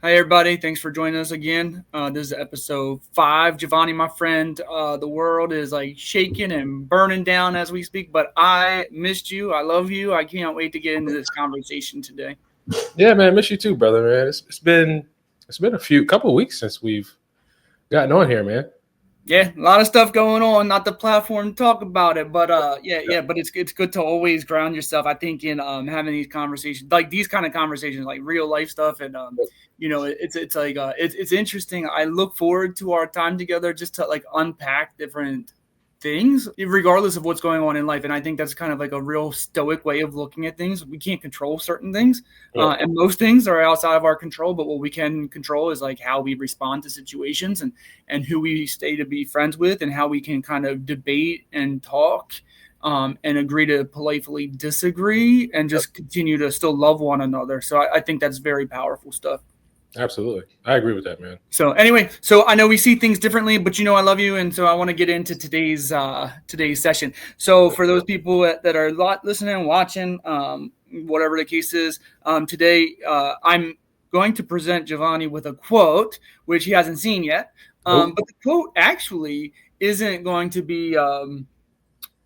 Hi, everybody. Thanks for joining us again. This is episode 5. Jovani, my friend, the world is like shaking and burning down as we speak, but I missed you. I love you. I can't wait to get into this conversation today. Yeah, man, miss you too, brother, man. It's been a couple of weeks since we've gotten on here, man. Yeah, a lot of stuff going on. Not the platform to talk about it, but yeah. But it's good to always ground yourself. I think in having these conversations, like these kind of conversations, like real life stuff, and it's like it's interesting. I look forward to our time together just to like unpack different things, regardless of what's going on in life. And I think that's kind of like a real stoic way of looking at things. We can't control certain things, Yeah, and most things are outside of our control. But what we can control is like how we respond to situations and who we stay to be friends with, and how we can kind of debate and talk, and agree to politely disagree, and just continue to still love one another. So I think that's very powerful stuff. absolutely. I agree with that, man. So anyway, so I know we see things differently, but I love you, and so I want to get into today's session. So for those people that are listening and watching, whatever the case is, today I'm going to present Jovani with a quote, which he hasn't seen yet. Nope. But the quote actually isn't going to be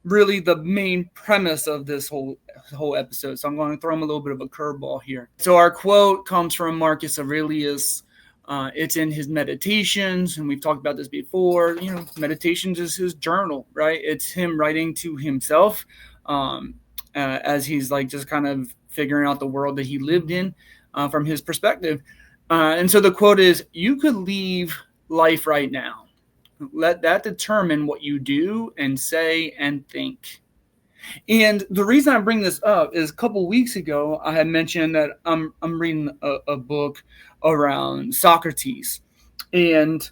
really the main premise of this whole episode. So I'm going to throw him a little bit of a curveball here. So our quote comes from Marcus Aurelius. It's in his meditations, and we've talked about this before. Meditations is his journal, right? It's him writing to himself, as he's like just kind of figuring out the world that he lived in, from his perspective. And so the quote is, "You could leave life right now. Let that determine what you do and say and think." And the reason I bring this up is a couple weeks ago I had mentioned that I'm reading a book around Socrates, and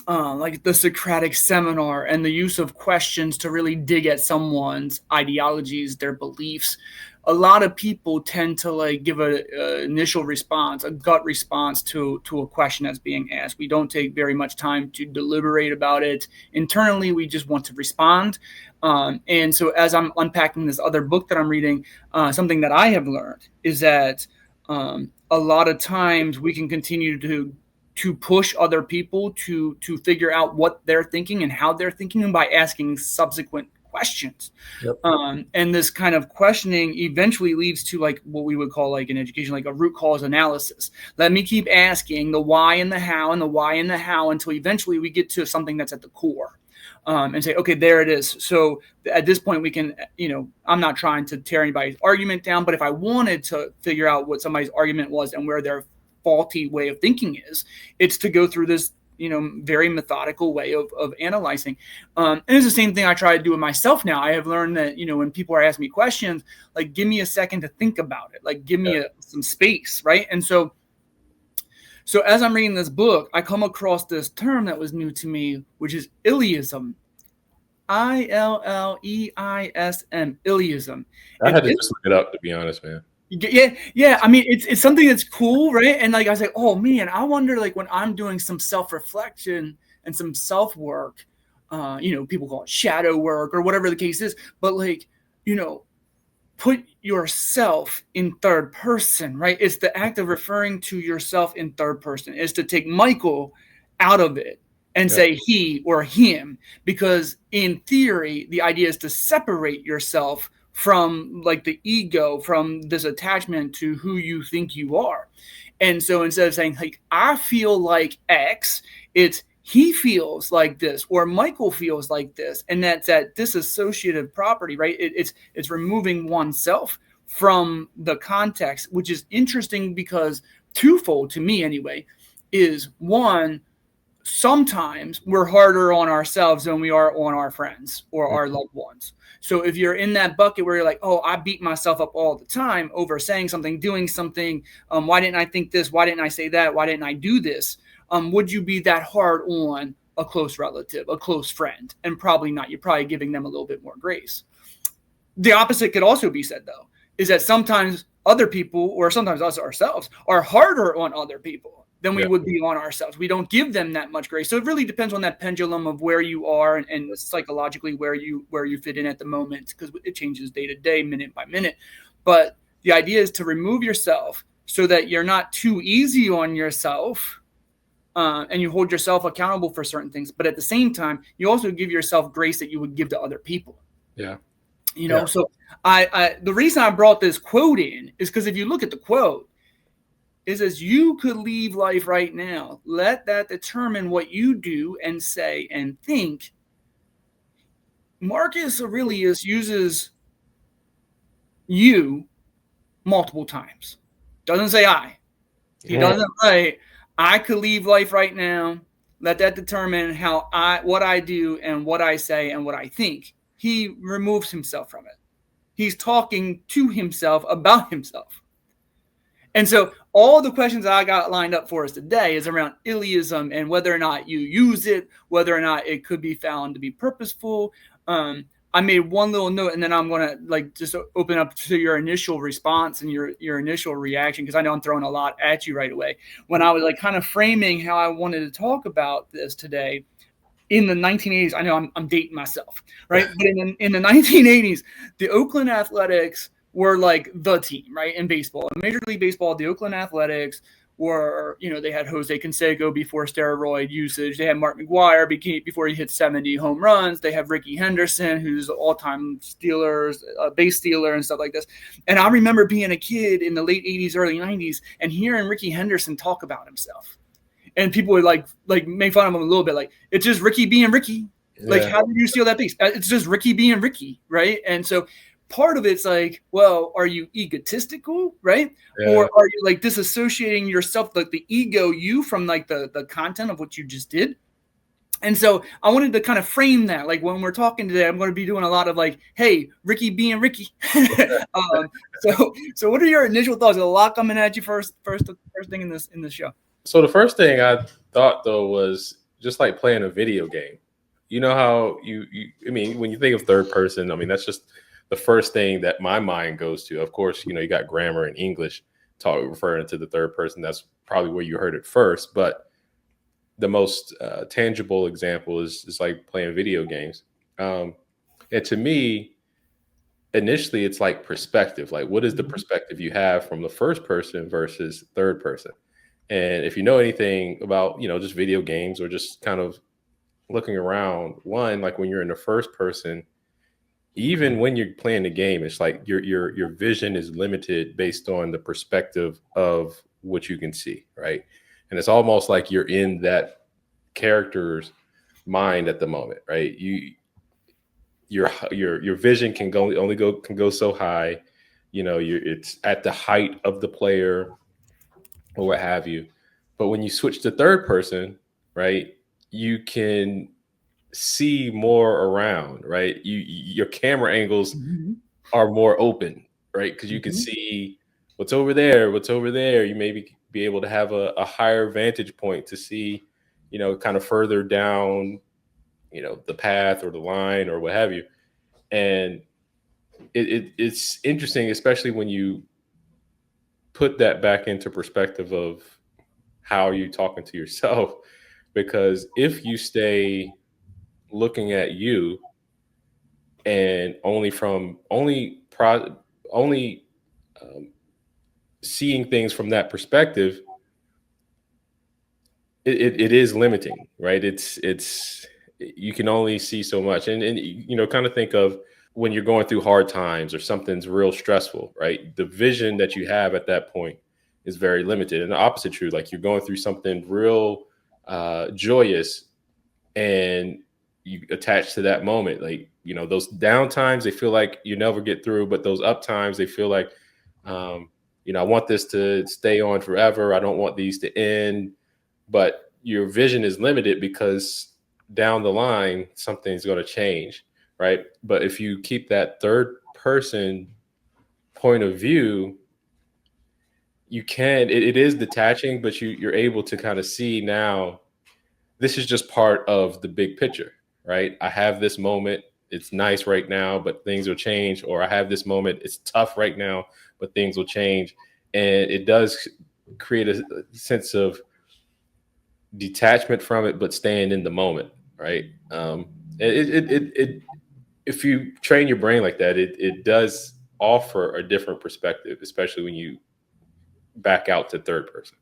like the Socratic seminar, and the use of questions to really dig at someone's ideologies, their beliefs. A lot of people tend to like give a initial response, a gut response to a question that's being asked. We don't take very much time to deliberate about it internally. We just want to respond. And so as I'm unpacking this other book that I'm reading, something that I have learned is that a lot of times we can continue to push other people to figure out what they're thinking and how they're thinking, and by asking subsequent questions. Yep. And this kind of questioning eventually leads to like what we would call like in education, like a root cause analysis. Let me keep asking the why and the how and the why and the how until eventually we get to something that's at the core. And say, okay, there it is. So at this point, we can, I'm not trying to tear anybody's argument down, but if I wanted to figure out what somebody's argument was and where their faulty way of thinking is, it's to go through this very methodical way of analyzing. And it's the same thing I try to do with myself now. I have learned that when people are asking me questions, like, give me a second to think about it, like give me some space, right? And so as I'm reading this book, I come across this term that was new to me, which is illeism. Illeism. Illeism. I And had to just look it up, to be honest, man. yeah. I mean, it's something that's cool, right? And like I was like, oh man, I wonder, like, when I'm doing some self-reflection and some self-work, people call it shadow work or whatever the case is, but like, put yourself in third person, right? It's the act of referring to yourself in third person. It's to take Michael out of it and say he or him, because in theory, the idea is to separate yourself from like the ego, from this attachment to who you think you are. And so instead of saying like, I feel like X, it's he feels like this, or Michael feels like this. And that's that disassociative property, right? It's removing oneself from the context, which is interesting because twofold to me anyway, is one, sometimes we're harder on ourselves than we are on our friends or our loved ones. So if you're in that bucket where you're like, oh, I beat myself up all the time over saying something, doing something, why didn't I think this? Why didn't I say that? Why didn't I do this? Would you be that hard on a close relative, a close friend? And probably not. You're probably giving them a little bit more grace. The opposite could also be said, though, is that sometimes other people, or sometimes us ourselves, are harder on other people than we would be on ourselves. We don't give them that much grace. So it really depends on that pendulum of where you are and psychologically where you fit in at the moment, because it changes day to day, minute by minute. But the idea is to remove yourself so that you're not too easy on yourself, and you hold yourself accountable for certain things. But at the same time, you also give yourself grace that you would give to other people. Yeah. So the reason I brought this quote in is because if you look at the quote, it says, you could leave life right now. Let that determine what you do and say and think. Marcus Aurelius uses you multiple times. Doesn't say I. He doesn't write, I could leave life right now. Let that determine what I do and what I say and what I think. He removes himself from it. He's talking to himself about himself. And so all the questions I got lined up for us today is around illeism and whether or not you use it, whether or not it could be found to be purposeful. I made one little note, and then I'm going to just open up to your initial response and your initial reaction, because I know I'm throwing a lot at you right away. When I was kind of framing how I wanted to talk about this today, in the 1980s, I know I'm dating myself, right? But in the 1980s, the Oakland Athletics were like the team, right? In baseball, in Major League Baseball, the Oakland Athletics were, they had Jose Canseco before steroid usage. They had Mark McGwire before he hit 70 home runs. They have Ricky Henderson, who's all-time base stealer and stuff like this. And I remember being a kid in the late 80s, early 90s, and hearing Ricky Henderson talk about himself. And people would like make fun of him a little bit, like, it's just Ricky being Ricky. Like, how did you steal that base? It's just Ricky being Ricky, right? And so part of it's like, well, are you egotistical, right? Yeah. Or are you disassociating yourself, the ego you, from the content of what you just did? And so I wanted to kind of frame that. When we're talking today, I'm going to be doing a lot of hey, Ricky being Ricky. So what are your initial thoughts? There's a lot coming at you first thing in this show. So the first thing I thought, though, was just like playing a video game. You know how I mean, when you think of third person, I mean, that's just the first thing that my mind goes to. Of course, you got grammar and English referring to the third person. That's probably where you heard it first. But the most tangible example is like playing video games. And to me, initially, it's like perspective. Like, what is the perspective you have from the first person versus third person? And if you know anything about, just video games or just kind of looking around, one, like when you're in the first person, even when you're playing the game, it's like your vision is limited based on the perspective of what you can see, right? And it's almost like you're in that character's mind at the moment, right? Your vision can go so high, it's at the height of the player or what have you. But when you switch to third person, right, you can see more around, right? Your camera angles are more open, right? Because you can see what's over there. You maybe be able to have a higher vantage point to see, kind of further down, the path or the line or what have you. And it's interesting, especially when you put that back into perspective of how are you talking to yourself, because if you stay looking at you and only seeing things from that perspective, it is limiting, right? It's you can only see so much, and kind of think of when you're going through hard times or something's real stressful, right? The vision that you have at that point is very limited. And the opposite true, like you're going through something real joyous and you attach to that moment. Like, those down times, they feel like you never get through, but those up times, they feel like, I want this to stay on forever. I don't want these to end. But your vision is limited because down the line, something's going to change, right? But if you keep that third person point of view, you can, it is detaching, but you're able to kind of see now, this is just part of the big picture, right? I have this moment, it's nice right now, but things will change. Or I have this moment, it's tough right now, but things will change. And it does create a sense of detachment from it, but staying in the moment, right? If you train your brain like that, it does offer a different perspective, especially when you back out to third person.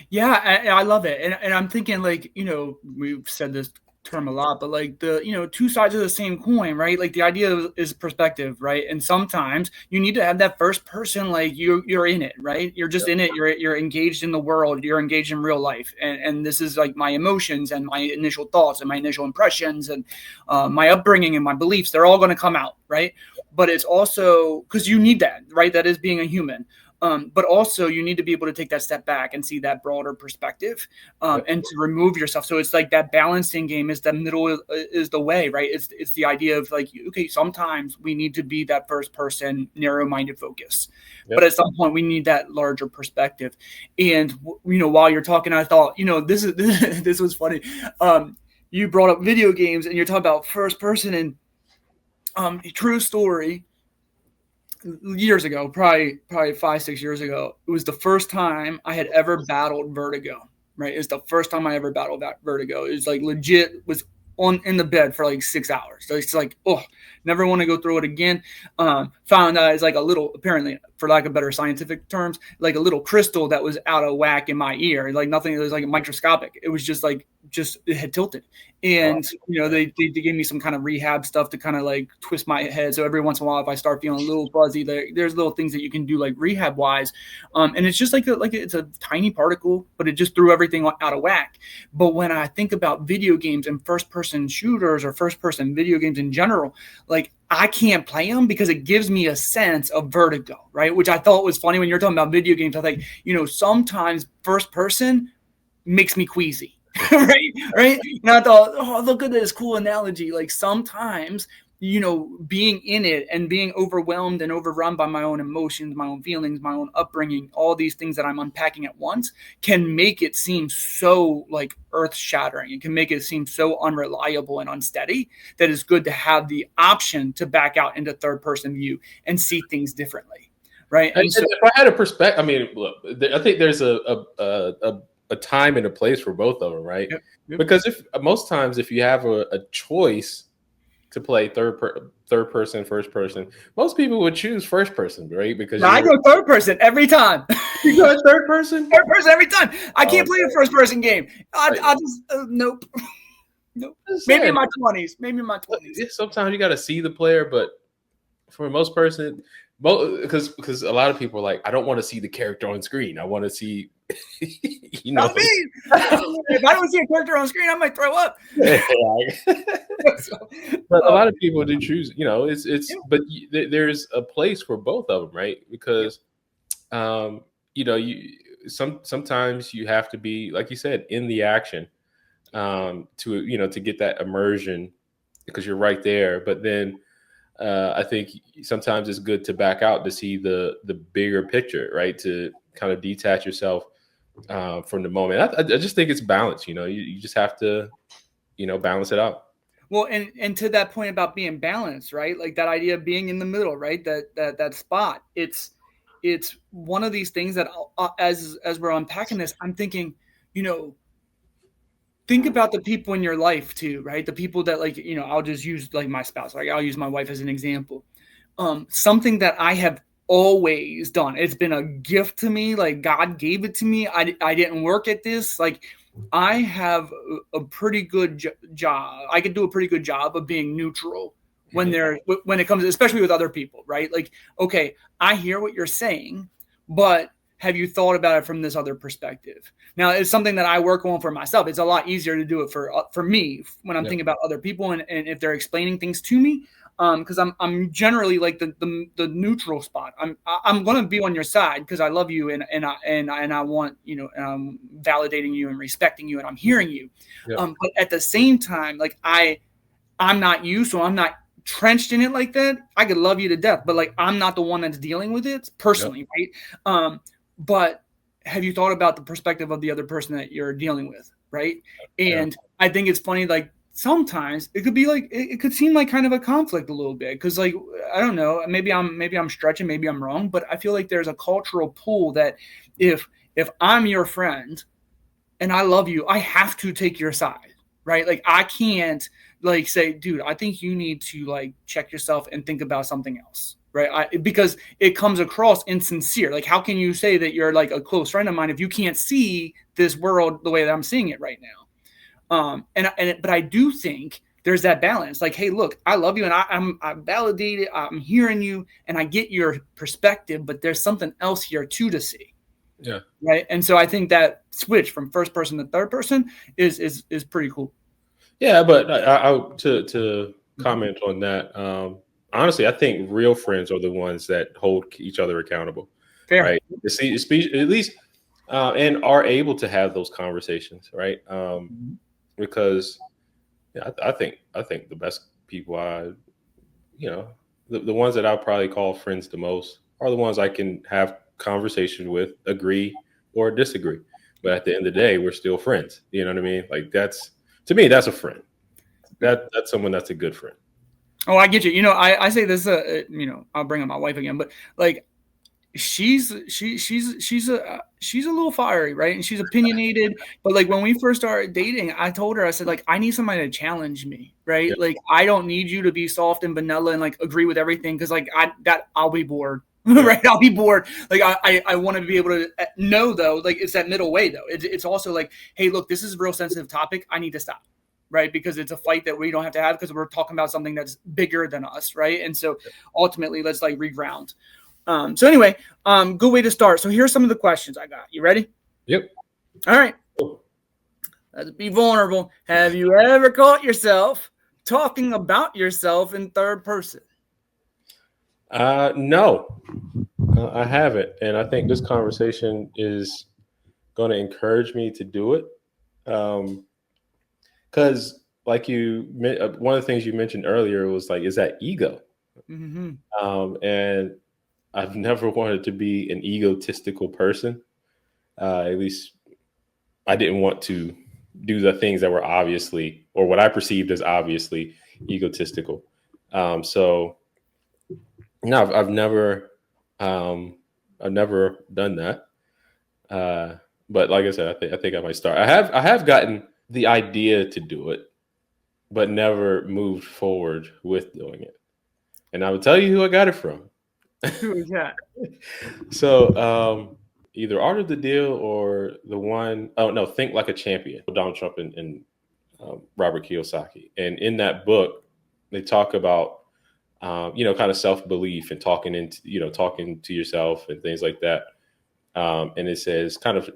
Yeah, I love it. And I'm thinking like, we've said this term a lot, but like the, two sides of the same coin, right? Like the idea is perspective, right? And sometimes you need to have that first person, like you're in it, right? You're just in it. You're engaged in the world. You're engaged in real life. And this is like my emotions and my initial thoughts and my initial impressions and my upbringing and my beliefs. They're all going to come out, right? But it's also because you need that, right? That is being a human. But also you need to be able to take that step back and see that broader perspective and to remove yourself. So it's like that balancing game is the middle is the way, right? It's the idea of like, okay, sometimes we need to be that first person, narrow-minded focus. Yep. But at some point we need that larger perspective. And, while you're talking, I thought, this was funny. You brought up video games and you're talking about first person and true story. Years ago, probably 5-6 years ago, it was the first time I had ever battled vertigo, right? It's the first time I ever battled that vertigo. It was like legit was in the bed for like 6 hours. So it's like, never want to go through it again. Found out it's like a little, apparently, for lack of better scientific terms, like a little crystal that was out of whack in my ear. Like nothing, it was like microscopic. It was just it had tilted. And, they gave me some kind of rehab stuff to kind of like twist my head. So every once in a while, if I start feeling a little fuzzy, there's little things that you can do like rehab wise. And it's just it's a tiny particle, but it just threw everything out of whack. But when I think about video games and first person shooters or first person video games in general, like I can't play them because it gives me a sense of vertigo, right? Which I thought was funny when you're talking about video games. I think, sometimes first person makes me queasy. right. And I thought, look at this cool analogy. Like sometimes, being in it and being overwhelmed and overrun by my own emotions, my own feelings, my own upbringing, all these things that I'm unpacking at once can make it seem so like earth shattering. It can make it seem so unreliable and unsteady that it's good to have the option to back out into third person view and see things differently. Right. And so, if I had a perspective, I mean, look, I think there's a time and a place for both of them, right? Yep. Because most times if you have a choice to play third person, first person, most people would choose first person, right? Because I go third person every time. You go third person? Third person every time. I can't play a first person game. I just nope. Nope. Maybe in my 20s. Sometimes you got to see the player, but for most person, because a lot of people are like, I don't want to see the character on screen. I want to see, Not me. If I don't see a character on screen, I might throw up. But a lot of people do choose. But there's a place for both of them, right? Because, sometimes you have to be, like you said, in the action, to get that immersion because you're right there. But then. I think sometimes it's good to back out to see the bigger picture, right? To kind of detach yourself from the moment. I just think it's balance. You just have to, balance it out. Well, and to that point about being balanced, right? Like that idea of being in the middle, right? That spot. It's one of these things that as we're unpacking this, I'm thinking, think about the people in your life too, right? The people that I'll just use like my spouse. Like I'll use my wife as an example. Something that I have always done. It's been a gift to me. Like God gave it to me. I didn't work at this. Like I have a pretty good job. I could do a pretty good job of being neutral when it comes, especially with other people, right? Like, okay, I hear what you're saying, but have you thought about it from this other perspective? Now, it's something that I work on for myself. It's a lot easier to do it for me when I'm thinking about other people and if they're explaining things to me, because I'm generally like the neutral spot. I'm going to be on your side because I love you and I want and I'm validating you and respecting you and I'm hearing you. But at the same time, like I'm not you, so I'm not trenched in it like that. I could love you to death, but like I'm not the one that's dealing with it personally, right? But have you thought about the perspective of the other person that you're dealing with, right? And I think it's funny, like sometimes it could be like it could seem like kind of a conflict a little bit because like I don't know, maybe I'm stretching, maybe I'm wrong, but I feel like there's a cultural pull that if I'm your friend and I love you, I have to take your side, right? Like I can't like say, dude, I think you need to like check yourself and think about something else. right? Because it comes across insincere. Like, how can you say that you're like a close friend of mine if you can't see this world the way that I'm seeing it right now? But I do think there's that balance. Like, hey, look, I love you, and I'm validated. I'm hearing you, and I get your perspective, but there's something else here too to see. Yeah. Right. And so I think that switch from first person to third person is pretty cool. Yeah, but to comment on that, honestly, I think real friends are the ones that hold each other accountable, Fair. right? At least, and are able to have those conversations, right? Because yeah, I think the best people the ones that I'll probably call friends the most are the ones I can have conversation with, agree or disagree. But at the end of the day, we're still friends. You know what I mean? Like to me, that's a friend. That's someone that's a good friend. Oh, I get you. You know, I say this. I'll bring up my wife again, but like, she's a little fiery, right? And she's opinionated. But like, when we first started dating, I told her, I said, like, I need somebody to challenge me, right? Yeah. Like, I don't need you to be soft and vanilla and like agree with everything, because like I'll be bored. Right, I'll be bored. Like, I want to be able to know, though, like, it's that middle way, though. It's also like, hey, look, this is a real sensitive topic. I need to stop, right? Because it's a fight that we don't have to have, because we're talking about something that's bigger than us, right? And so ultimately, let's like reground. So anyway, good way to start. So here's some of the questions I got. You ready? Yep. All right. Let's be vulnerable. Have you ever caught yourself talking about yourself in third person? No, I haven't, and I think this conversation is going to encourage me to do it. Because, like one of the things you mentioned earlier was like, is that ego? Mm-hmm. And I've never wanted to be an egotistical person. At least I didn't want to do the things that were obviously, or what I perceived as obviously, egotistical. So no, I've never done that. But like I said, I think I might start. I have gotten the idea to do it, but never moved forward with doing it. And I will tell you who I got it from. Who is that? So either Art of the Deal or the one, oh no, Think Like a Champion, Donald Trump and Robert Kiyosaki. And in that book, they talk about kind of self-belief and talking to yourself and things like that. And it says kind of,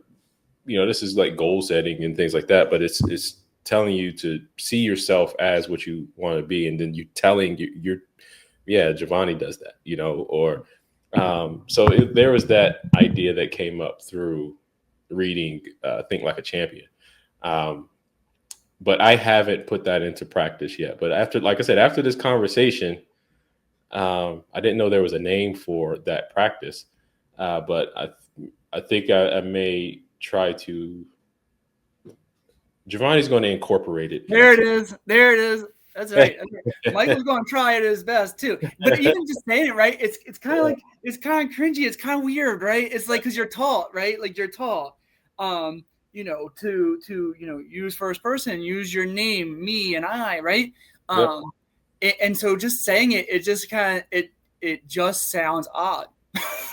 this is like goal setting and things like that, but it's telling you to see yourself as what you want to be. And then you telling jovani does that, or so there was that idea that came up through reading Think Like a Champion. But I haven't put that into practice yet. But like I said, after this conversation, I didn't know there was a name for that practice. But I think I may try to. Jovani's going to incorporate it. There it is. That's right. Michael's going to try it his best too. But even just saying it, right? It's kind of like, it's kind of cringy. It's kind of weird, right? It's like, because you're taught, right? Like, you're taught, to use first person, use your name, me and I, right? And so just saying it, it just kind of it just sounds odd.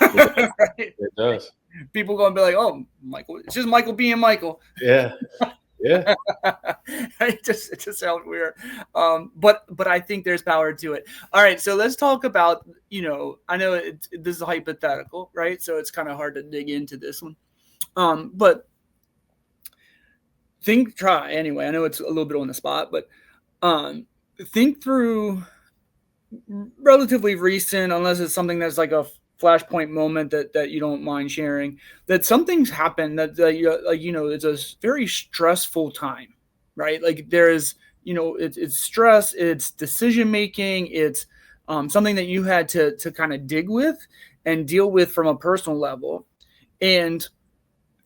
Right? It does. People going to be like, oh, Michael, it's just Michael being Michael. Yeah. Yeah. it just sounds weird. But I think there's power to it. All right, so let's talk about, I know this is hypothetical, right? So it's kind of hard to dig into this one. But try anyway. I know it's a little bit on the spot, but think through relatively recent, unless it's something that's like a flashpoint moment that you don't mind sharing, that something's happened that it's a very stressful time, right? Like, there's, it's stress, it's decision making, it's something that you had to kind of dig with and deal with from a personal level. And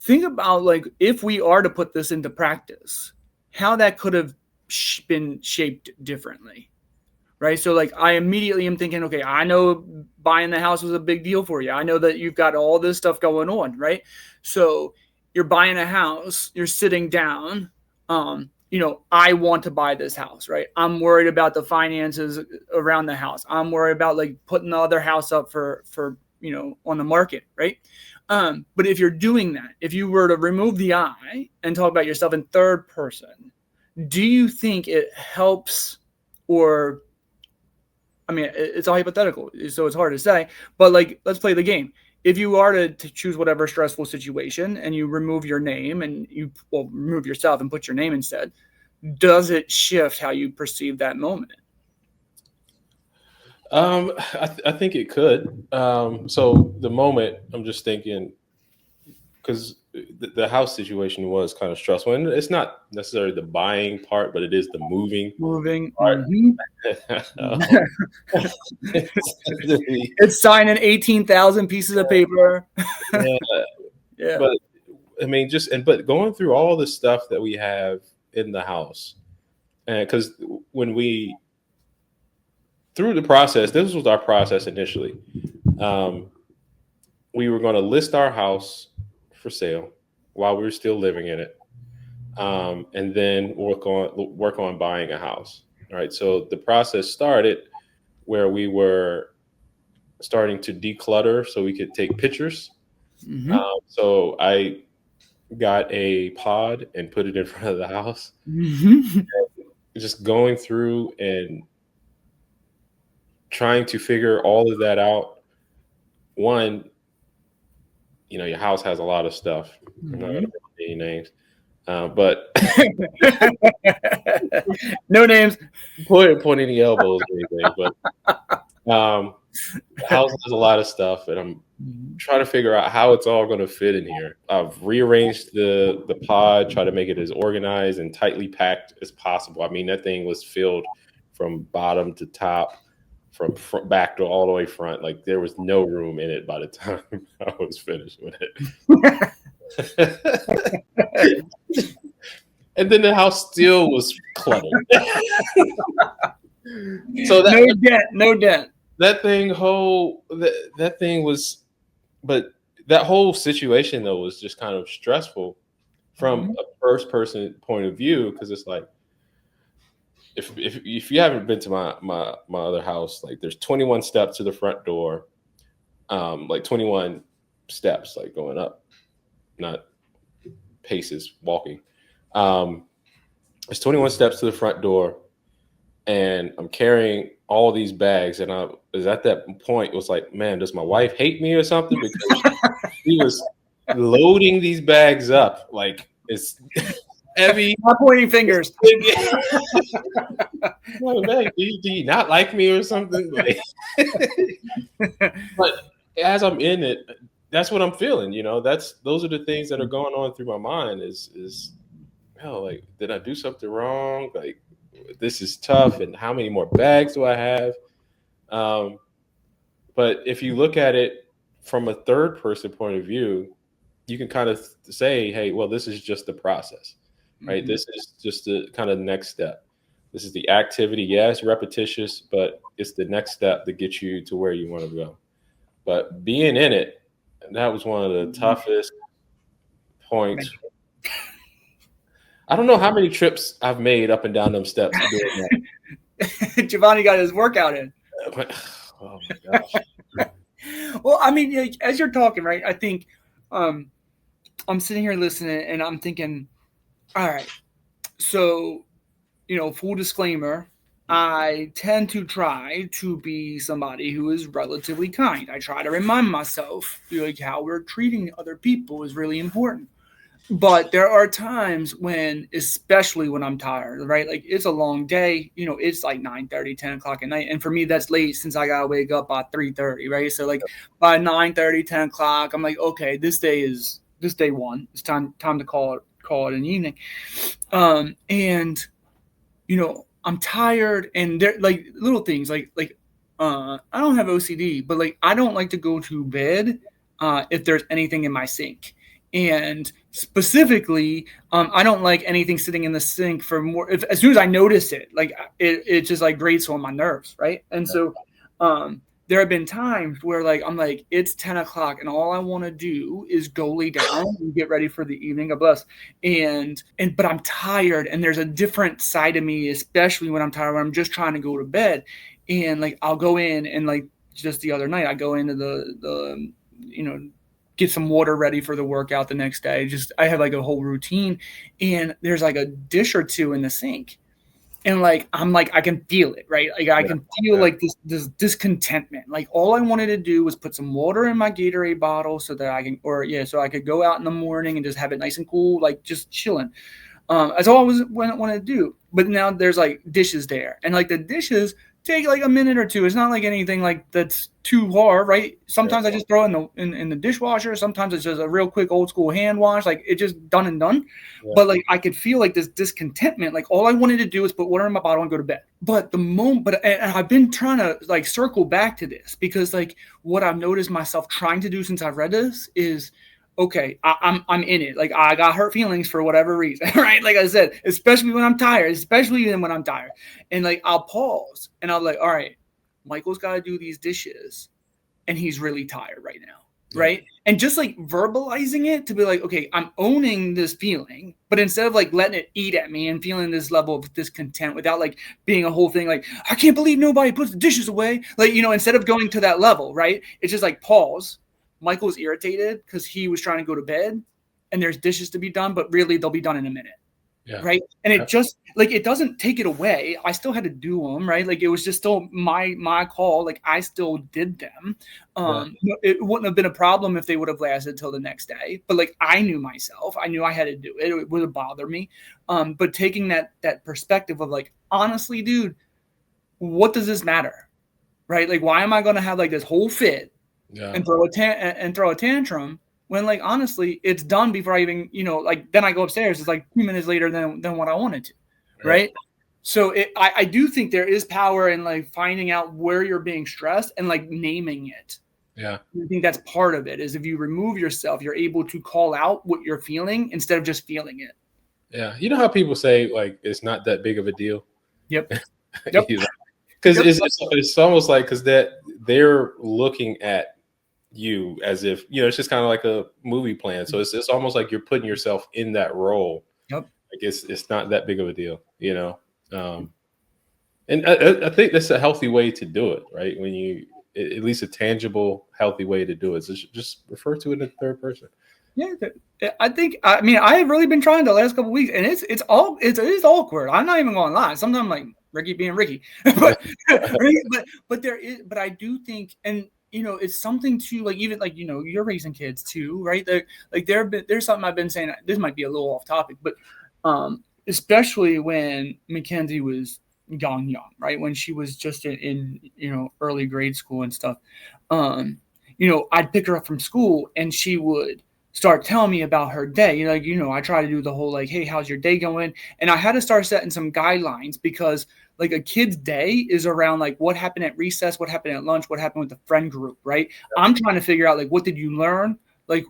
think about, like, if we are to put this into practice, how that could have been shaped differently. Right. So like, I immediately am thinking, okay, I know buying the house was a big deal for you. I know that you've got all this stuff going on. Right. So you're buying a house, you're sitting down. I want to buy this house, right? I'm worried about the finances around the house. I'm worried about like putting the other house up for on the market, right? But if you're doing that, if you were to remove the I and talk about yourself in third person, do you think it helps, or I mean, it's all hypothetical, so it's hard to say, but like, let's play the game. If you are to choose whatever stressful situation and you remove your name and remove yourself and put your name instead, does it shift how you perceive that moment? I think it could. So the moment, I'm just thinking, because the house situation was kind of stressful, and it's not necessarily the buying part, but it is the moving part. Mm-hmm. It's signing 18,000 pieces of paper. Yeah. Yeah. But I mean, but going through all the stuff that we have in the house, and because when we through the process, this was our process initially. We were going to list our house for sale while we were still living in it, and then work on buying a house. All right. So the process started where we were starting to declutter so we could take pictures. Mm-hmm. So I got a pod and put it in front of the house. Mm-hmm. Just going through and trying to figure all of that out. One, your house has a lot of stuff. I'm not going to mention any names, but no names. Point any elbows or anything. But the house has a lot of stuff, and I'm trying to figure out how it's all going to fit in here. I've rearranged the pod, try to make it as organized and tightly packed as possible. I mean, that thing was filled from bottom to top, from back to all the way front. Like there was no room in it by the time I was finished with it. And then the house still was cluttered. So no dent. That thing was, but that whole situation though was just kind of stressful from a first person point of view, because it's like, if you haven't been to my other house, like there's 21 steps to the front door, like 21 steps, like going up, not paces walking. There's 21 steps to the front door, and I'm carrying all these bags, and I was at that point, it was like, man, does my wife hate me or something? Because she was loading these bags up like it's heavy. Not pointing fingers. Do you not like me or something? Like, but as I'm in it, that's what I'm feeling. Those are the things that are going on through my mind. Is like, did I do something wrong? Like, this is tough, and how many more bags do I have? But if you look at it from a third person point of view, you can kind of say, hey, well, this is just the process, right? Mm-hmm. This is just the kind of next step. This is the activity. Yeah, it's repetitious, but it's the next step to get you to where you want to go. But being in it, that was one of the toughest points. I don't know how many trips I've made up and down them steps doing that. Jovani got his workout in. Oh my gosh. Well, I mean, as you're talking, right, I think I'm sitting here listening and I'm thinking, all right, so, full disclaimer, I tend to try to be somebody who is relatively kind. I try to remind myself, like, how we're treating other people is really important. But there are times when, especially when I'm tired, right? Like, it's a long day, it's like 9:30, 10 o'clock at night. And for me, that's late since I got to wake up by 3:30, right? So like by 9:30, 10 o'clock, I'm like, okay, this day one. It's time to call it an evening. And, I'm tired, and they're like little things like I don't have OCD, but like, I don't like to go to bed if there's anything in my sink. And specifically, I don't like anything sitting in the sink for more. As soon as I notice it, like it just like grates on my nerves, right? And so, there have been times where like I'm like, it's 10 o'clock and all I want to do is go lay down and get ready for the evening. God bless. And but I'm tired, and there's a different side of me, especially when I'm tired, when I'm just trying to go to bed. And like I'll go in, and like just the other night I go into the get some water ready for the workout the next day. Just I have like a whole routine, and there's like a dish or two in the sink, and like I'm like I can feel it, right? Like I can feel like this discontentment. Like all I wanted to do was put some water in my Gatorade bottle so that I can, so I could go out in the morning and just have it nice and cool, like just chilling. That's all I wanted to do. But now there's like dishes there, and like the dishes take like a minute or two. It's not like anything like that's too hard, right? Sometimes I just throw it in the dishwasher. Sometimes it's just a real quick old school hand wash, like it just done and done. Yeah. But like I could feel like this discontentment. Like all I wanted to do was put water in my bottle and go to bed. But and I've been trying to like circle back to this, because like what I've noticed myself trying to do since I've read this is, okay, I'm in it. Like I got hurt feelings for whatever reason, right? Like I said, especially when I'm tired, and like I'll pause and I'll like, all right, Michael's got to do these dishes, and he's really tired right now, right? And just like verbalizing it to be like, okay, I'm owning this feeling, but instead of like letting it eat at me and feeling this level of discontent without like being a whole thing, like I can't believe nobody puts the dishes away, like instead of going to that level, right? It's just like pause. Michael's irritated because he was trying to go to bed and there's dishes to be done, but really they'll be done in a minute. Yeah. Right. And it just like, it doesn't take it away. I still had to do them. Right. Like it was just still my call. Like I still did them. It wouldn't have been a problem if they would have lasted till the next day. But like I knew myself, I knew I had to do it. It would bother me. But taking that perspective of like, honestly, dude, what does this matter? Right. Like, why am I going to have like this whole fit? Yeah. And throw a tantrum when like honestly it's done before I even like then I go upstairs, it's like 2 minutes later than what I wanted to, right? So I do think there is power in like finding out where you're being stressed and like naming it. Yeah, I think that's part of it, is if you remove yourself, you're able to call out what you're feeling instead of just feeling it. Yeah, you know how people say like it's not that big of a deal. Yep. Because it's almost like because that they're looking at you as if it's just kind of like a movie plan, so it's almost like you're putting yourself in that role. Yep. Like it's not that big of a deal, and I think that's a healthy way to do it, right? When you at least a tangible healthy way to do it is just refer to it in third person. Yeah, I mean I've really been trying the last couple of weeks, and it is awkward. I'm not even gonna lie. Sometimes I'm like Ricky being Ricky, but I do think, and it's something to like, even like, you're raising kids too, right? Like there's something I've been saying, this might be a little off topic, but especially when Mackenzie was young, right? When she was just in early grade school and stuff, I'd pick her up from school and she would start telling me about her day. I try to do the whole like, hey, how's your day going? And I had to start setting some guidelines, because like a kid's day is around like what happened at recess, what happened at lunch, what happened with the friend group, right? I'm trying to figure out like, what did you learn? Like,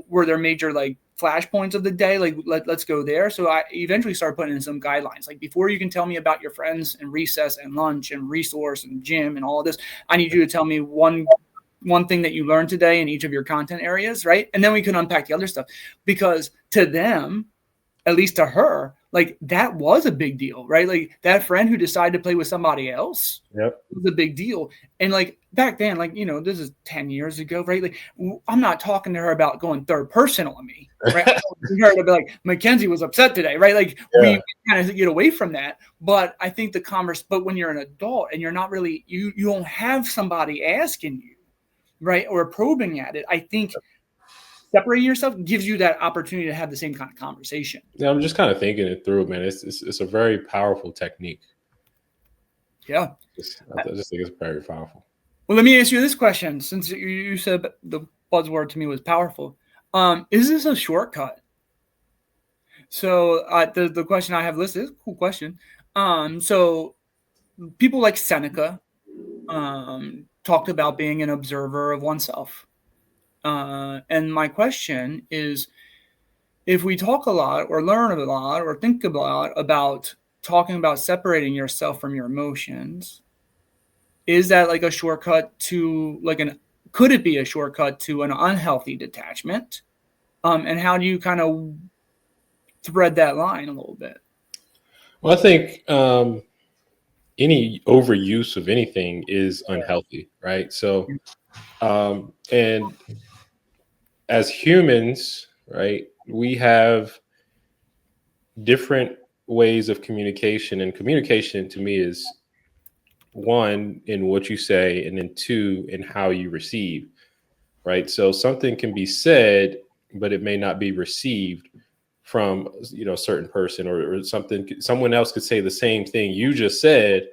were there major like flashpoints of the day? Like let's go there. So I eventually started putting in some guidelines. Like, before you can tell me about your friends and recess and lunch and resource and gym and all of this, I need you to tell me one thing that you learned today in each of your content areas, right? And then we can unpack the other stuff, because to them, at least to her, like that was a big deal, right? Like that friend who decided to play with somebody else was a big deal. And like back then, like, this is 10 years ago, right? Like I'm not talking to her about going third person on me, right? I'm talking to her to be like, Mackenzie was upset today, right? Like we kind of get away from that. But I think but when you're an adult and you're not really, you don't have somebody asking you, right, or probing at it, I think separating yourself gives you that opportunity to have the same kind of conversation. Yeah, I'm just kind of thinking it through, man. It's a very powerful technique. Yeah. I just think it's very powerful. Well, let me ask you this question, since you said the buzzword to me was powerful. Is this a shortcut? So the question I have listed is a cool question. So people like Seneca talked about being an observer of oneself. And my question is, if we talk a lot or learn a lot or think a lot about talking about separating yourself from your emotions, is that like a shortcut to like could it be a shortcut to an unhealthy detachment? And how do you kind of thread that line a little bit? Well, I think any overuse of anything is unhealthy, right? So, and as humans, right, we have different ways of communication, and communication to me is one in what you say, and then two in how you receive, right? So something can be said, but it may not be received from a certain person, or someone else could say the same thing you just said,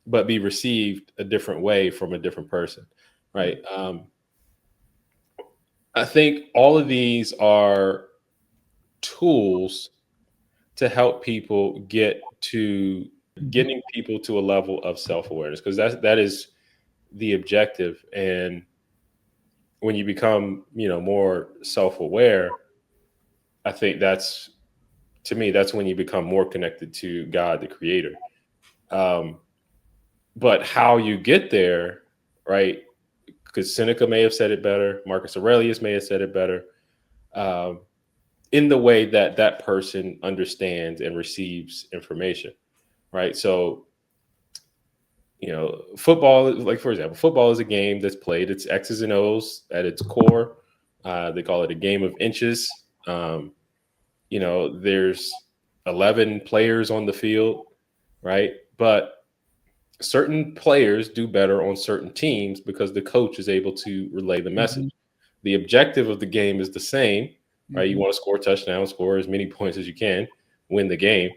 but be received a different way from a different person, right? I think all of these are tools to help people getting people to a level of self-awareness, because that is the objective. And when you become more self-aware, I think to me that's when you become more connected to God, the creator. But how you get there, right? Because Seneca may have said it better, Marcus Aurelius may have said it better, in the way that that person understands and receives information, right? So, football, like for example, football is a game that's played. It's X's and O's at its core. They call it a game of inches. There's 11 players on the field, right? But certain players do better on certain teams because the coach is able to relay the message. The objective of the game is the same, right? You want to score a touchdown, score as many points as you can, win the game.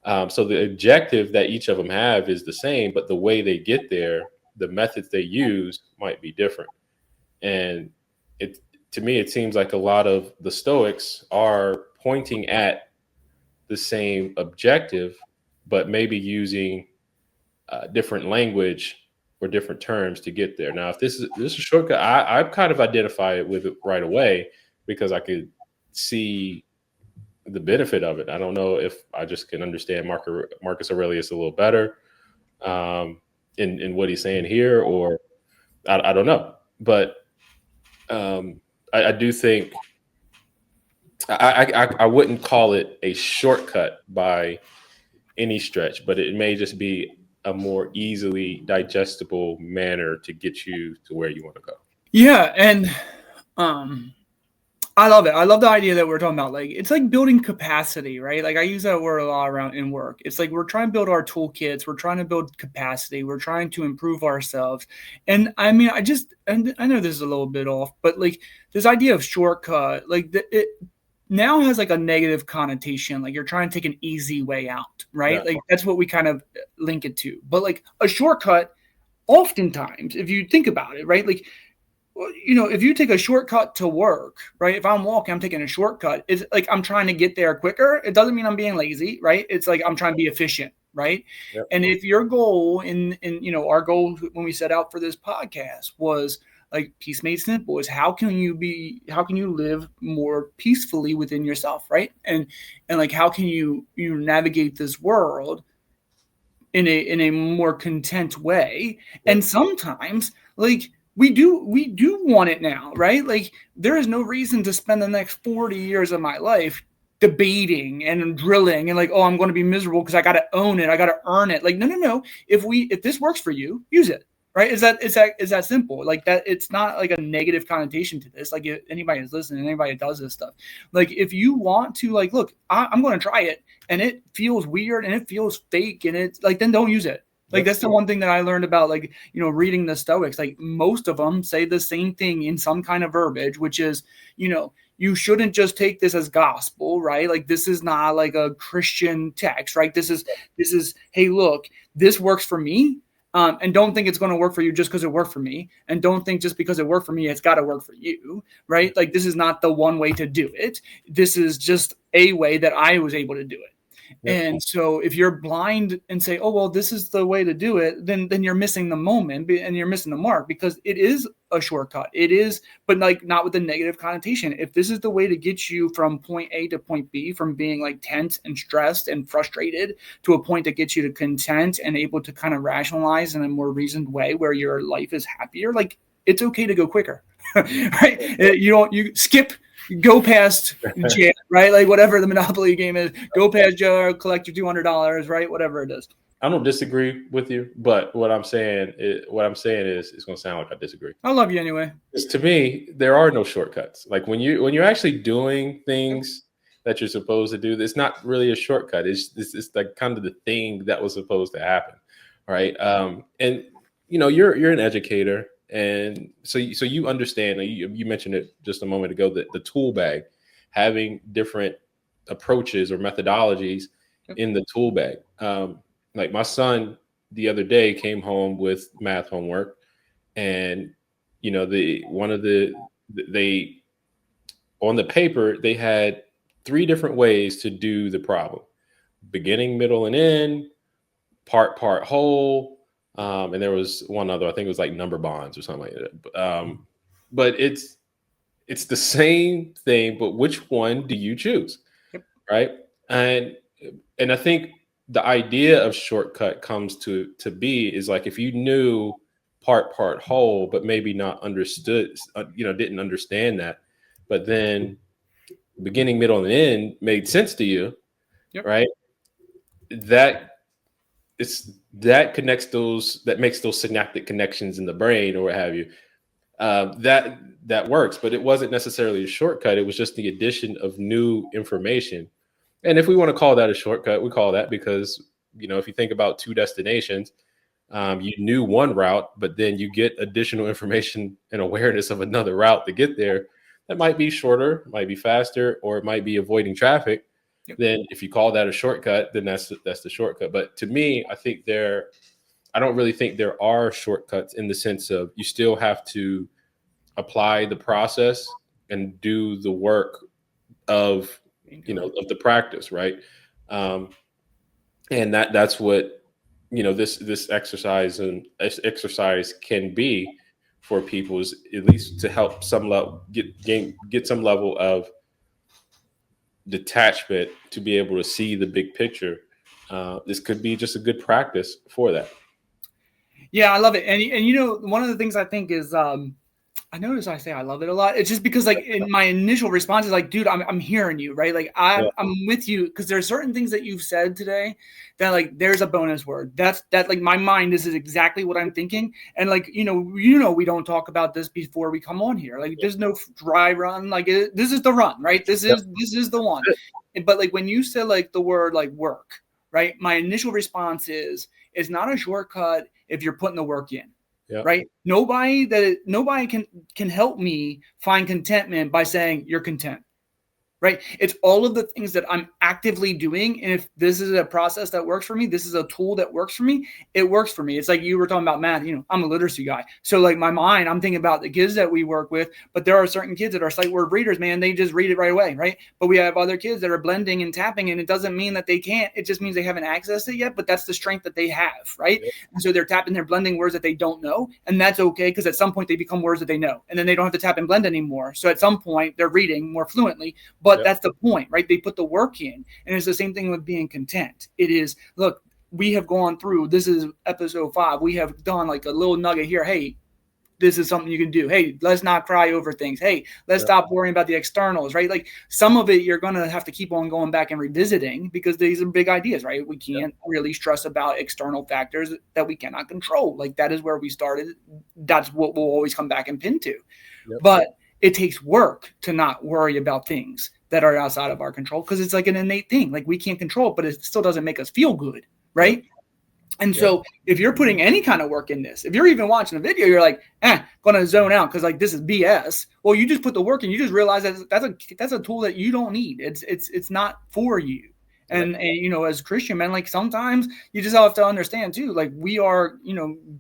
So the objective that each of them have is the same, but the way they get there, the methods they use might be different. And to me, it seems like a lot of the Stoics are pointing at the same objective, but maybe using different language or different terms to get there. Now, if this is a shortcut, I kind of identify it with it right away because I could see the benefit of it. I don't know if I just can understand Marcus Aurelius a little better in what he's saying here, or I don't know. But I do think I wouldn't call it a shortcut by any stretch, but it may just be a more easily digestible manner to get you to where you want to go. Yeah, and I love it. I love the idea that we're talking about. Like, it's like building capacity, right? Like, I use that word a lot around in work. It's like we're trying to build our toolkits. We're trying to build capacity. We're trying to improve ourselves. And I mean, and I know this is a little bit off, but like this idea of shortcut, like it now has like a negative connotation. Like you're trying to take an easy way out, right? Yeah. Like that's what we kind of link it to. But like a shortcut, oftentimes, if you think about it, right? Like, if you take a shortcut to work, right? If I'm walking, I'm taking a shortcut. It's like I'm trying to get there quicker. It doesn't mean I'm being lazy, right? It's like I'm trying to be efficient, right? Yep. And if your goal in our goal when we set out for this podcast was like peace made simple, is how can you live more peacefully within yourself, right? And like how can you navigate this world in a more content way? Yep. And sometimes like we do want it now, right? Like there is no reason to spend the next 40 years of my life debating and drilling and like, oh, I'm going to be miserable because I got to own it. I got to earn it. Like, no. If this works for you, use it. Right. Is that simple? Like that. It's not like a negative connotation to this. Like if anybody is listening, anybody does this stuff. Like if you want to like, look, I'm going to try it and it feels weird and it feels fake and it's like, then don't use it. Like that's the one thing that I learned about like, reading the Stoics. Like most of them say the same thing in some kind of verbiage, which is, you shouldn't just take this as gospel, right? Like this is not like a Christian text, right? This is, hey, look, this works for me. And don't think it's going to work for you just because it worked for me. And don't think just because it worked for me, it's got to work for you, right? Like this is not the one way to do it. This is just a way that I was able to do it. Yep. And so if you're blind and say, oh, well, this is the way to do it, then you're missing the moment and you're missing the mark because it is a shortcut. It is, but like not with a negative connotation. If this is the way to get you from point A to point B, from being like tense and stressed and frustrated to a point that gets you to content and able to kind of rationalize in a more reasoned way where your life is happier, like it's okay to go quicker. Right? You skip, go past jail, right? Like whatever the Monopoly game is, go past jail, collect your $200, right? Whatever it is. I don't disagree with you, but what I'm saying is it's going to sound like I disagree. I love you anyway. Because to me, there are no shortcuts. Like when you're actually doing things that you're supposed to do, it's not really a shortcut. It's like kind of the thing that was supposed to happen, right? And you're an educator. And so you understand, you mentioned it just a moment ago, that the tool bag, having different approaches or methodologies in the tool bag. Like my son the other day came home with math homework, and they on the paper, they had 3 different ways to do the problem: beginning, middle, and end, part, whole. And there was one other, I think it was like number bonds or something like that. But it's the same thing, but which one do you choose? Yep. Right. And I think the idea of shortcut comes to be is like, if you knew part, whole, but maybe not understood, didn't understand that, but then beginning, middle, and end made sense to you. Yep. Right. That connects that makes those synaptic connections in the brain or what have you. That works, but it wasn't necessarily a shortcut. It was just the addition of new information. And if we want to call that a shortcut, we call that, because, if you think about 2 destinations, you knew one route, but then you get additional information and awareness of another route to get there. That might be shorter, might be faster, or it might be avoiding traffic. Yep. Then if you call that a shortcut, then that's the shortcut. But to me, I don't really think there are shortcuts, in the sense of you still have to apply the process and do the work of the practice, right? And that's what this exercise can be for people, is at least to help some level get some level of detachment to be able to see the big picture. This could be just a good practice for that. Yeah, I love it. And one of the things I think is, I notice I say I love it a lot. It's just because, like, in my initial response is like, dude, I'm hearing you, right? Like I'm with you, because there are certain things that you've said today that, like, there's a bonus word. That like my mind, this is exactly what I'm thinking. And like, we don't talk about this before we come on here. Like there's no dry run. Like this is the run, right? This is the one. But like when you said like the word like work, right? My initial response is, it's not a shortcut if you're putting the work in. Yep. Right. Nobody can help me find contentment by saying you're content. Right. It's all of the things that I'm actively doing. And if this is a process that works for me, this is a tool that works for me, it works for me. It's like you were talking about math. I'm a literacy guy. So like my mind, I'm thinking about the kids that we work with, but there are certain kids that are sight word readers, man. They just read it right away. Right. But we have other kids that are blending and tapping, and it doesn't mean that they can't. It just means they haven't accessed it yet, but that's the strength that they have. Right. Yep. And so they're tapping, they're blending words that they don't know. And that's okay, because at some point they become words that they know, and then they don't have to tap and blend anymore. So at some point they're reading more fluently, but that's the point, right? They put the work in. And it's the same thing with being content. It is, look, we have gone through, this is episode 5. We have done like a little nugget here. Hey, this is something you can do. Hey, let's not cry over things. Hey, let's stop worrying about the externals, right? Like some of it, you're going to have to keep on going back and revisiting, because these are big ideas, right? We can't really stress about external factors that we cannot control. Like that is where we started. That's what we'll always come back and pin to. Yep. But it takes work to not worry about things that are outside of our control, because it's like an innate thing. Like we can't control it, but it still doesn't make us feel good, right? And so if you're putting any kind of work in this, if you're even watching a video, you're like, going to zone out because like this is BS. Well, you just put the work in. You just realize that that's a tool that you don't need. It's not for you. And as Christian, man, like sometimes you just have to understand too, like we are,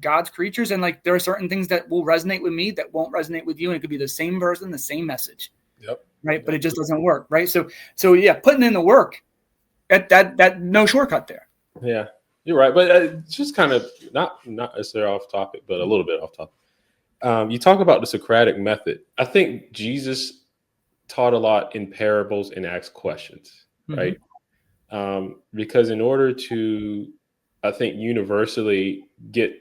God's creatures, and like there are certain things that will resonate with me that won't resonate with you. And it could be the same person, the same message. Yep. Right. Yep. But it just doesn't work. Right. So yeah, putting in the work, that no shortcut there. Yeah, you're right. But just kind of not necessarily off topic, but a little bit off topic. You talk about the Socratic method. I think Jesus taught a lot in parables and asked questions, Mm-hmm. right? Because in order to, I think, universally get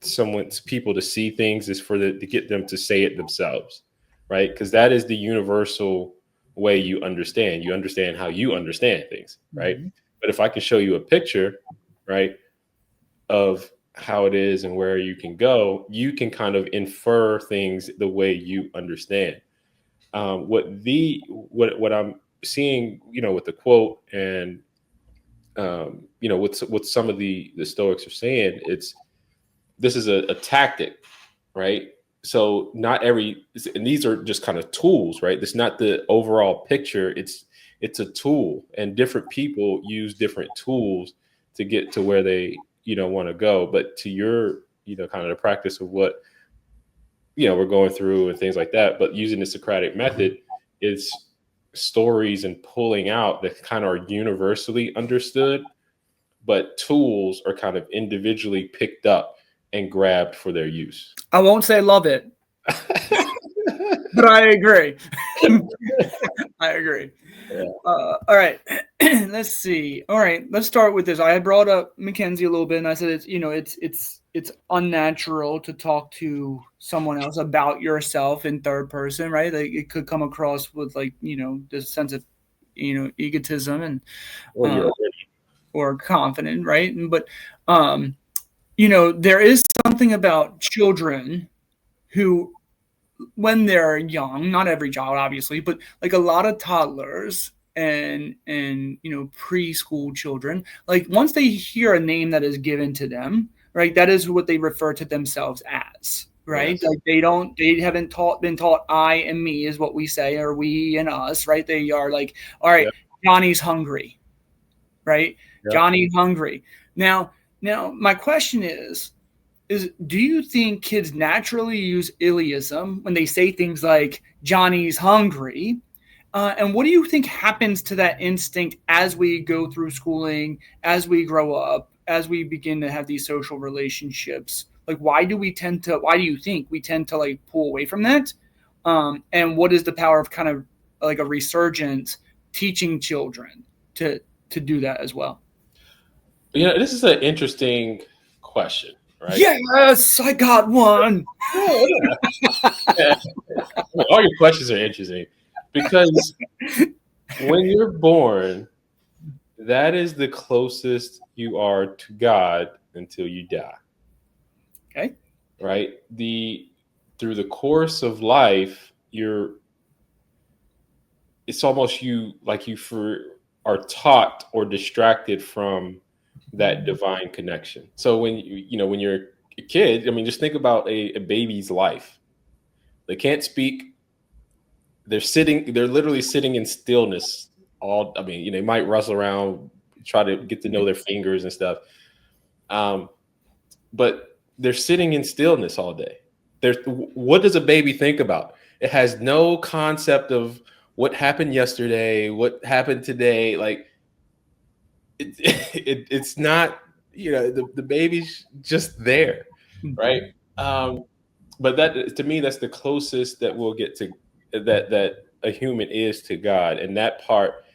someone's people to see things is to get them to say it themselves, right? Because that is the universal way you understand. You understand how you understand things, right? Mm-hmm. But if I can show you a picture, right, of how it is and where you can go, you can kind of infer things the way you understand. What I'm seeing, with the quote and what some of the Stoics are saying, this is a tactic, right? So not every, and these are just kind of tools, right? It's not the overall picture. It's a tool, and different people use different tools to get to where they want to go. But to your kind of the practice of what we're going through and things like that. But using the Socratic method is stories and pulling out that kind of are universally understood, but tools are kind of individually picked up and grabbed for their use. I won't say love it, but I agree. I agree. Yeah. All right. Let's see. All right. Let's start with this. I had brought up Mackenzie a little bit, and I said it's unnatural to talk to someone else about yourself in third person, right? Like it could come across with this sense of egotism and Or you're or confident, right? But there is something about children who, when they're young, not every child obviously, but like a lot of toddlers and preschool children, like once they hear a name that is given to them, right, that is what they refer to themselves as, right? Yes. Like they haven't been taught I and me is what we say, or we and us, right? They are like, all right, Yep. Johnny's hungry, right? Yep. Johnny hungry. Now my question is do you think kids naturally use illeism when they say things like Johnny's hungry? And what do you think happens to that instinct as we go through schooling, as we grow up, as we begin to have these social relationships? Like, why do you think we tend to like pull away from that? And what is the power of kind of like a resurgence teaching children to do that as well? This is an interesting question, right? Yes, I got one. Yeah. All your questions are interesting because when you're born, that is the closest you are to God until you die. Okay. Right? Through the course of life, it's almost are taught or distracted from that divine connection. So when you're a kid, I mean, just think about a baby's life. They can't speak. They're literally sitting in stillness. They might rustle around, try to get to know their fingers and stuff. But they're sitting in stillness all day. What does a baby think about? It has no concept of what happened yesterday, what happened today. Like it's not, the baby's just there, right? But that, to me, that's the closest that we'll get to that a human is to God. And that part,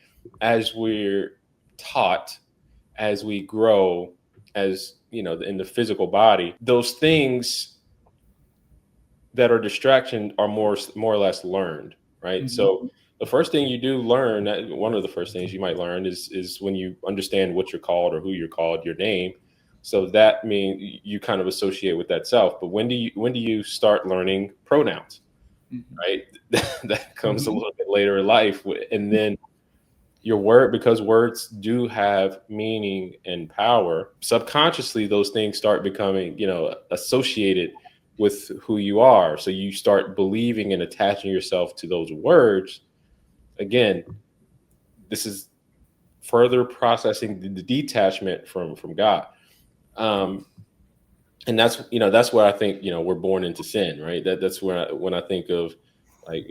as we're taught, as we grow, as in the physical body, those things that are distraction are more or less learned, right? Mm-hmm. So the first thing you do learn, one of the first things you might learn is when you understand what you're called or who you're called, your name. So that means you kind of associate with that self. But when do you start learning pronouns, right? That comes a little bit later in life, and then your word, because words do have meaning and power. Subconsciously, those things start becoming, associated with who you are. So you start believing and attaching yourself to those words. Again, this is further processing the detachment from God. And that's where I think, we're born into sin, right? That's when I think of like,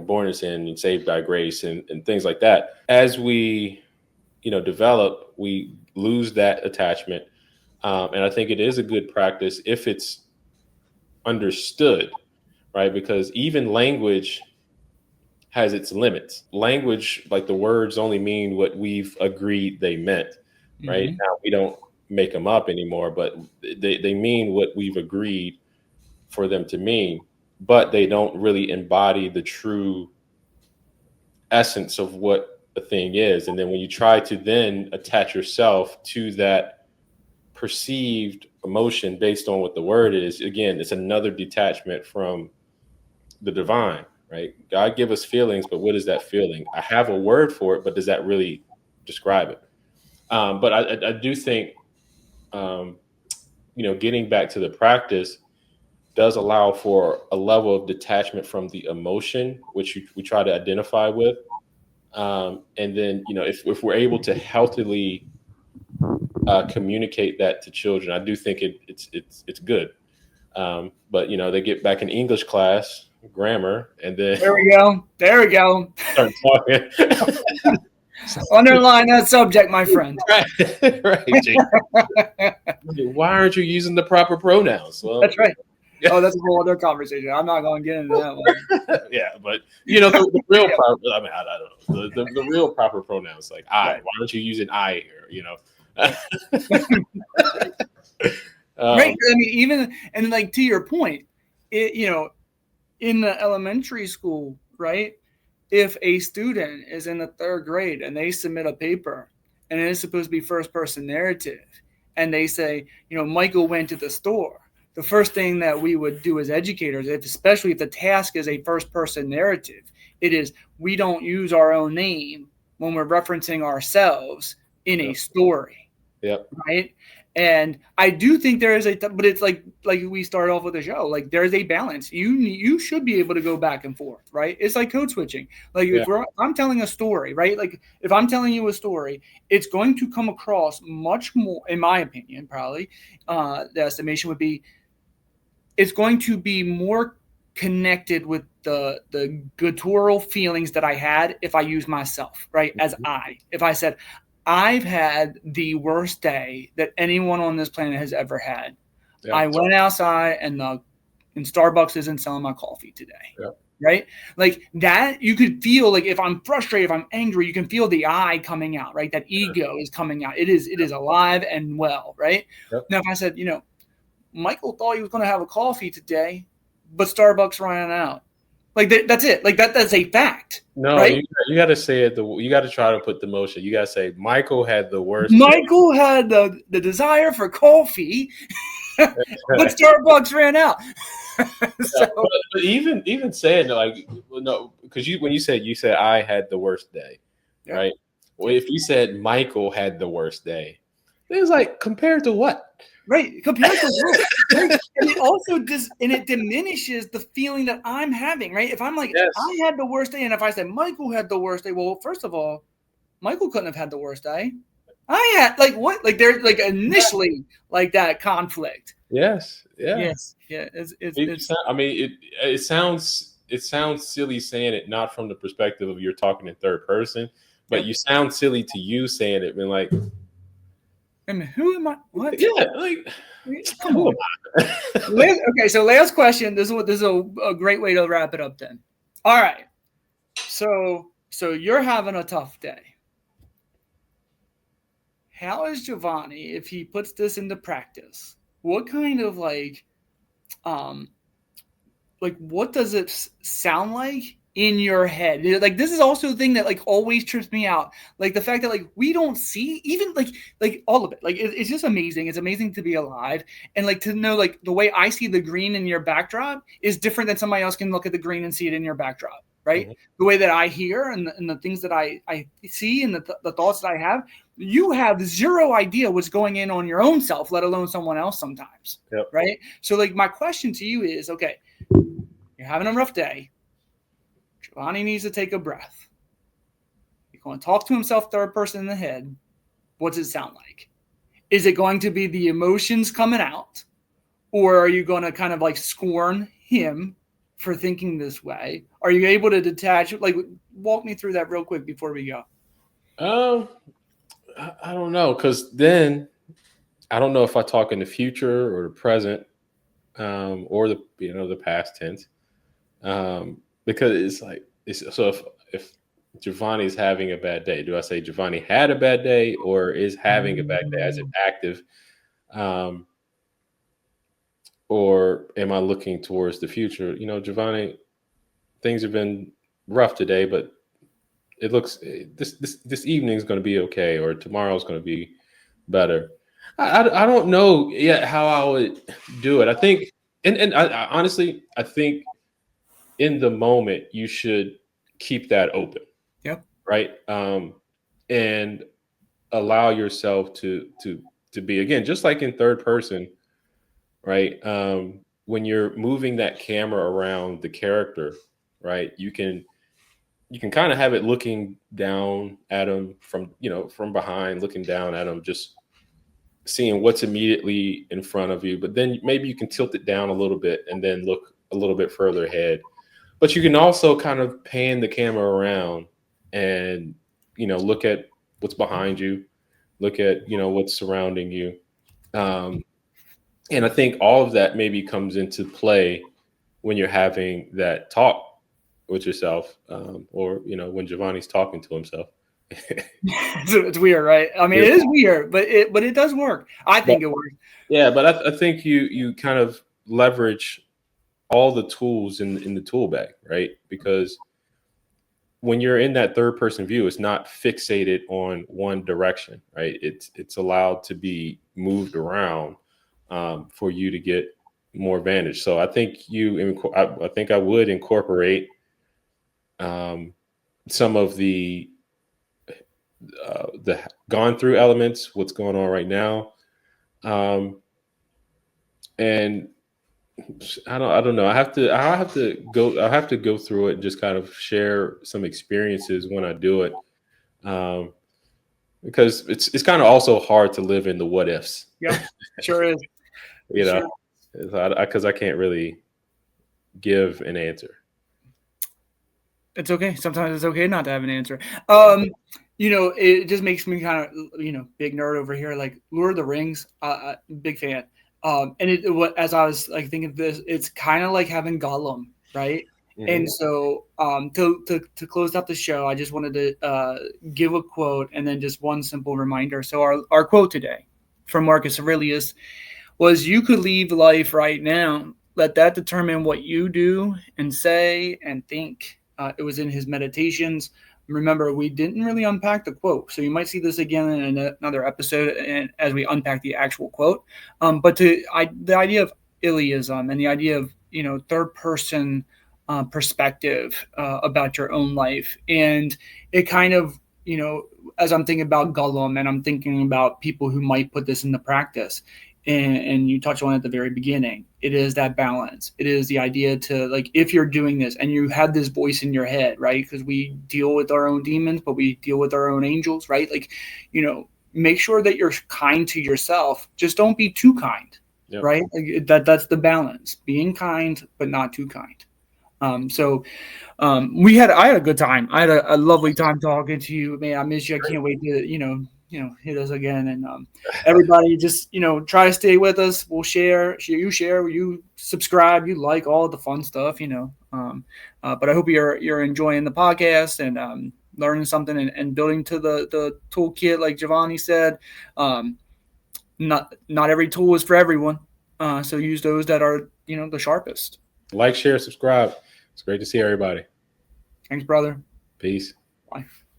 born in sin and saved by grace and things like that. As we, develop, we lose that attachment. And I think it is a good practice if it's understood, right? Because even language has its limits. Language, like the words only mean what we've agreed they meant, right? Mm-hmm. Now we don't make them up anymore, but they mean what we've agreed for them to mean, but they don't really embody the true essence of what a thing is. And then when you try to then attach yourself to that perceived emotion based on what the word is, again, it's another detachment from the divine, right? God give us feelings, but what is that feeling? I have a word for it, but does that really describe it? But I do think, um, getting back to the practice does allow for a level of detachment from the emotion, which we try to identify with. And then, if we're able to healthily communicate that to children, I do think it's good. But they get back in English class, grammar, and then There we go. There we go. start talking. Underline that subject, my friend. Right, right. Jake. Why aren't you using the proper pronouns? Well, That's right. Oh, that's a whole other conversation. I'm not going to get into that one. yeah, but the real proper. I mean, I don't know the real proper pronouns like I. Right. Why aren't you using I here? Right. I mean, even and like to your point, in the elementary school, right? If a student is in the third grade and they submit a paper and it is supposed to be first person narrative, and they say, Michael went to the store, the first thing that we would do as educators, especially if the task is a first person narrative, it is we don't use our own name when we're referencing ourselves in a story. Yep. Right. And I do think there is but it's like we started off with the show, like there's a balance. You should be able to go back and forth, right? It's like code switching. Like if I'm telling a story, right? Like if I'm telling you a story, it's going to come across much more, in my opinion, probably, the estimation would be, it's going to be more connected with the guttural feelings that I had if I use myself, right? As if I said, I've had the worst day that anyone on this planet has ever had. Yeah. I went outside and Starbucks isn't selling my coffee today. Yeah. Right? Like that, you could feel like if I'm frustrated, if I'm angry, you can feel the I coming out, right? That ego is coming out. It is alive and well, right? Yep. Now, if I said, Michael thought he was going to have a coffee today, but Starbucks ran out. Like that's it. Like that's a fact. No, right? you got to say it. You got to try to put the motion. You got to say Michael had the worst. Michael had the desire for coffee, but Starbucks ran out. So, but even saying like no, because when you said I had the worst day, right? Well, if you said Michael had the worst day, it was like compared to what? Right, compared to what? Right? And it also it diminishes the feeling that I'm having, right? If I'm like, I had the worst day, and if I said Michael had the worst day, well, first of all, Michael couldn't have had the worst day. I had like what? Like there's like initially like that conflict. Yes. Yeah. Yes. Yeah. I mean, it sounds silly saying it not from the perspective of you're talking in third person, but you sound silly to you saying it. When like. I mean, who am I? What? Yeah, like come on. Okay, so last question. This is a great way to wrap it up. Then, all right. So you're having a tough day. How is Jovani, if he puts this into practice? What kind of what does it sound like in your head? Like this is also a thing that like always trips me out. Like the fact that like we don't see even like all of it. Like it's just amazing. It's amazing to be alive and like to know like the way I see the green in your backdrop is different than somebody else can look at the green and see it in your backdrop. Right. Mm-hmm. The way that I hear and the things that I see and the thoughts that I have, you have zero idea what's going on your own self, let alone someone else sometimes. Yep. Right. So like my question to you is, okay, you're having a rough day. Jovani needs to take a breath. He's going to talk to himself third person in the head. What does it sound like? Is it going to be the emotions coming out? Or are you going to kind of like scorn him for thinking this way? Are you able to detach? Like, walk me through that real quick before we go. I don't know. Because then I don't know if I talk in the future or the present. or the past tense, because it's like so if Jovani is having a bad day, do I say Jovani had a bad day or is having a bad day as an active, um, or am I looking towards the future? Jovani, things have been rough today, but it looks this evening is going to be okay, or tomorrow's going to be better. I don't know yet how I would do it. I think, and I honestly, I think in the moment you should keep that open, Yep. right? And allow yourself to be, again, just like in third person, right? When you're moving that camera around the character, right? You can kind of have it looking down at him from behind, looking down at him, just seeing what's immediately in front of you. But then maybe you can tilt it down a little bit and then look a little bit further ahead. But you can also kind of pan the camera around and look at what's behind you, look at what's surrounding you. And I think all of that maybe comes into play when you're having that talk with yourself, or when Jovani's talking to himself. It's weird, right? I mean, Yeah. it is weird, but it does work. I think it works. Yeah, but I think you kind of leverage all the tools in the tool bag, right? Because when you're in that third person view, it's not fixated on one direction, right? It's allowed to be moved around, for you to get more advantage. So I think I think I would incorporate some of the gone through elements, what's going on right now, and I don't know. I have to go through it and just kind of share some experiences when I do it, because it's kind of also hard to live in the what ifs. Yep, sure is. Because I can't really give an answer. It's okay. Sometimes it's okay not to have an answer. It just makes me kind of, big nerd over here. Like Lord of the Rings, big fan. As I was like thinking of this, it's kind of like having Gollum, right? Mm-hmm. And so, to close out the show, I just wanted to give a quote and then just one simple reminder. So our quote today from Marcus Aurelius was, "You could leave life right now. Let that determine what you do and say and think." It was in his Meditations. Remember, we didn't really unpack the quote, so you might see this again in another episode and as we unpack the actual quote. But the idea of illeism and the idea of third person perspective about your own life, and it kind of as I'm thinking about Gollum and I'm thinking about people who might put this into practice. And you touched on it at the very beginning. It is that balance. It is the idea to, like, if you're doing this and you have this voice in your head, right? Because we deal with our own demons, but we deal with our own angels, right? Like, make sure that you're kind to yourself. Just don't be too kind, yep. Right? Like, that's the balance. Being kind, but not too kind. I had a good time. I had a lovely time talking to you, man. I miss you. I can't wait to, hit us again. And everybody just, try to stay with us. We'll share, you subscribe, you like all the fun stuff, but I hope you're enjoying the podcast and learning something and building to the toolkit, like Jovani said. Not every tool is for everyone. So use those that are, the sharpest. Like, share, subscribe. It's great to see everybody. Thanks, brother. Peace. Bye.